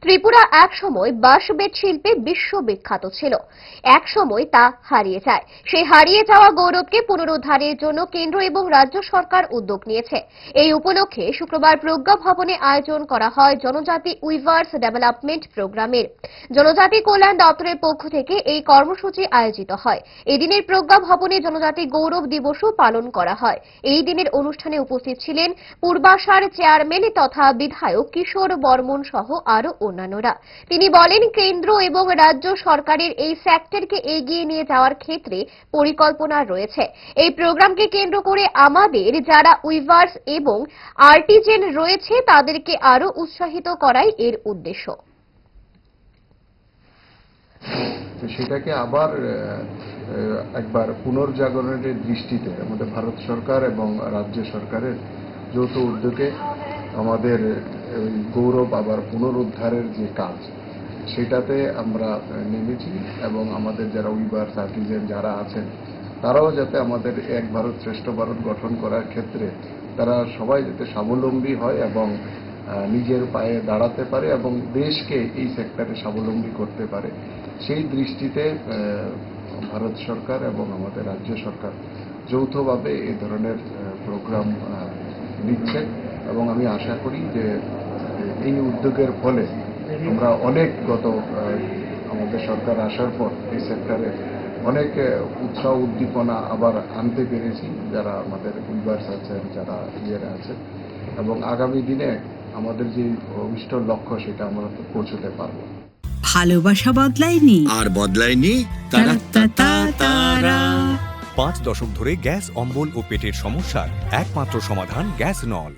ত্রিপুরা এক সময় বাঁশবেত শিল্পে বিশ্ববিখ্যাত ছিল। এক সময় তা হারিয়ে যায়। সেই হারিয়ে যাওয়া গৌরবকে পুনরুদ্ধারের জন্য কেন্দ্র এবং রাজ্য সরকার উদ্যোগ নিয়েছে। এই উপলক্ষে শুক্রবার প্রজ্ঞা ভবনে আয়োজন করা হয় জনজাতি উইভার্স ডেভেলপমেন্ট প্রোগ্রামের। জনজাতি কল্যাণ দপ্তরের পক্ষ থেকে এই কর্মসূচি আয়োজিত হয়। এই দিনের প্রজ্ঞা ভবনে জনজাতি গৌরব দিবসও পালন করা হয়। এই দিনের অনুষ্ঠানে উপস্থিত ছিলেন পূর্বাশার চেয়ারম্যান তথা বিধায়ক কিশোর বর্মন সহ আরো অন্যান্যরা। তিনি বলেন, কেন্দ্র এবং রাজ্য সরকারের এই সেক্টরকে এগিয়ে নিয়ে যাওয়ার ক্ষেত্রে পরিকল্পনা রয়েছে। এই প্রোগ্রামকে কেন্দ্র করে আমাদের যারা উইভার্স এবং আর্টিজেন রয়েছে তাদেরকে আরো উৎসাহিত করাই এর উদ্দেশ্য। সেটাকে আবার একবার পুনর্জাগরণের দৃষ্টিতে আমাদের ভারত সরকার এবং রাজ্য সরকারের যৌথ উদ্যোগে আমাদের গৌরব আবার পুনরুদ্ধারের যে কাজ সেটাতে আমরা নেমেছি এবং আমাদের যারা উইভার্স আর্টিজেন যারা আছেন তারাও যাতে আমাদের এক ভারত শ্রেষ্ঠ ভারত গঠন করার ক্ষেত্রে তারা সবাই যাতে স্বাবলম্বী হয় এবং নিজের পায়ে দাঁড়াতে পারে এবং দেশকে এই সেক্টরে স্বাবলম্বী করতে পারে, সেই দৃষ্টিতে ভারত সরকার এবং আমাদের রাজ্য সরকার যৌথভাবে এই ধরনের প্রোগ্রাম নিচ্ছে এবং আমি আশা করি যে এই উদ্যোগের ফলে আমরা অনেক আমাদের সরকার আসার পর এই সেক্টরে অনেক উৎসাহ উদ্দীপনা আবার আনতে পেরেছি যারা আমাদের উইভার্স আছেন, যারা ইয়েরা আছেন, এবং আগামী দিনে আমাদের যে অভিষ্ট লক্ষ্য সেটা আমরা পৌঁছতে পারবো। ভালোবাসা বদলায়নি আর বদলায়নি তারা। 5 দশক ধরে গ্যাস অম্বল ও পেটের সমস্যার একমাত্র সমাধান গ্যাস নল।